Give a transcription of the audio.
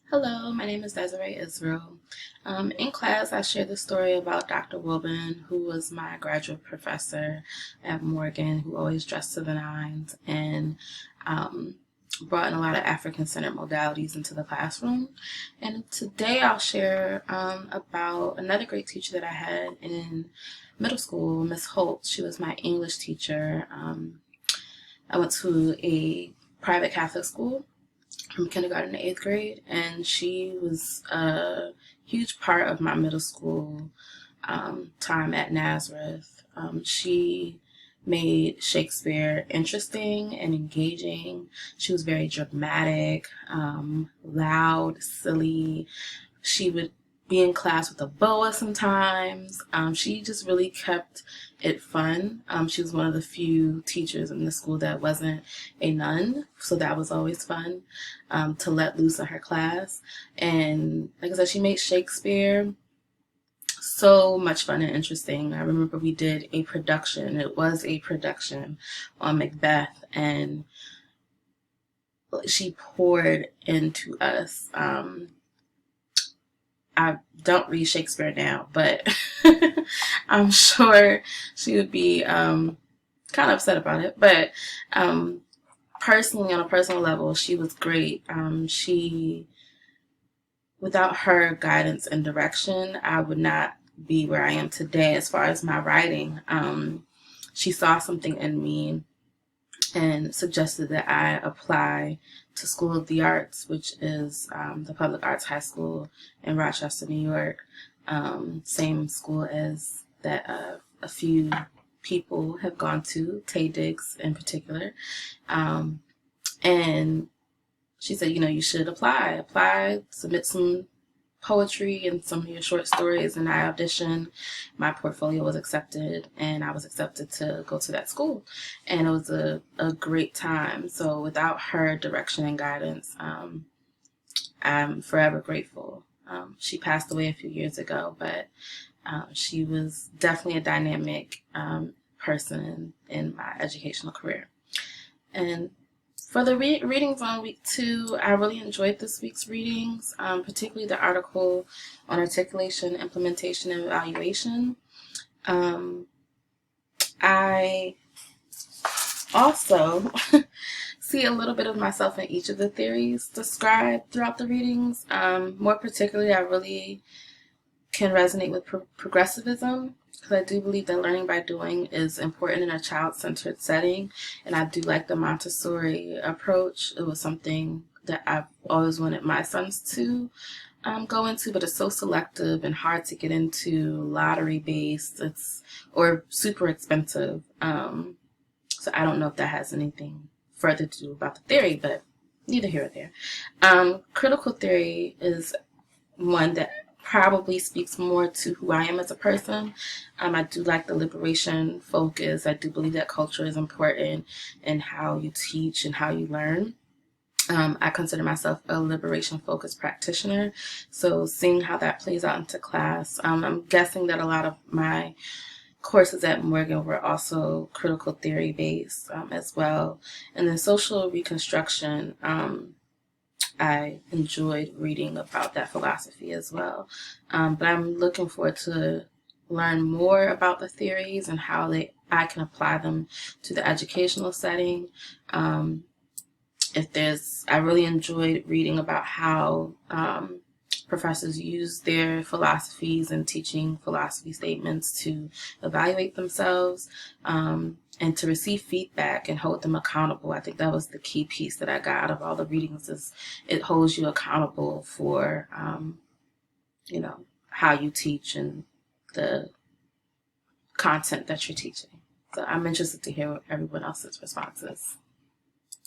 Hello, my name is Desiree Israel. In class, I shared the story about Dr. Wilburn, who was my graduate professor at Morgan, who always dressed to the nines and um, brought in a lot of African-centered modalities into the classroom. And today I'll share about another great teacher that I had in middle school, Miss Holt. She was my English teacher. I went to a private Catholic school from kindergarten to eighth grade, and she was a huge part of my middle school time at Nazareth. She made Shakespeare interesting and engaging. She was very dramatic, loud, silly. She would be in class with a boa sometimes. She just really kept it fun. She was one of the few teachers in the school that wasn't a nun, so that was always fun to let loose in her class. And like I said, she made Shakespeare so much fun and interesting. I remember we did a production. It was a production on Macbeth, and she poured into us. I don't read Shakespeare now, but I'm sure she would be kind of upset about it. But personally, on a personal level, she was great. Without her guidance and direction, I would not be where I am today as far as my writing. She saw something in me and suggested that I apply to School of the Arts, which is the public arts high school in Rochester, New York. Same school as that a few people have gone to, Taye Diggs in particular. And she said, you should apply, submit some poetry and some of your short stories, and I auditioned. My portfolio was accepted, and I was accepted to go to that school, and it was a great time. So without her direction and guidance, I'm forever grateful. She passed away a few years ago, but she was definitely a dynamic person in my educational career. And for the readings on week 2, I really enjoyed this week's readings, particularly the article on articulation, implementation, and evaluation. I also see a little bit of myself in each of the theories described throughout the readings. More particularly, I really can resonate with progressivism, because I do believe that learning by doing is important in a child-centered setting, and I do like the Montessori approach. It was something that I've always wanted my sons to go into, but it's so selective and hard to get into, lottery-based, or super expensive. So I don't know if that has anything further to do about the theory, but neither here or there. Critical theory is one that probably speaks more to who I am as a person. I do like the liberation focus. I do believe that culture is important in how you teach and how you learn. I consider myself a liberation focused practitioner. So seeing how that plays out into class, I'm guessing that a lot of my courses at Morgan were also critical theory based as well. And then social reconstruction, I enjoyed reading about that philosophy as well. But I'm looking forward to learn more about the theories and how I can apply them to the educational setting. I really enjoyed reading about how professors use their philosophies and teaching philosophy statements to evaluate themselves. And to receive feedback and hold them accountable. I think that was the key piece that I got out of all the readings, is it holds you accountable for, how you teach and the content that you're teaching. So I'm interested to hear what everyone else's response is.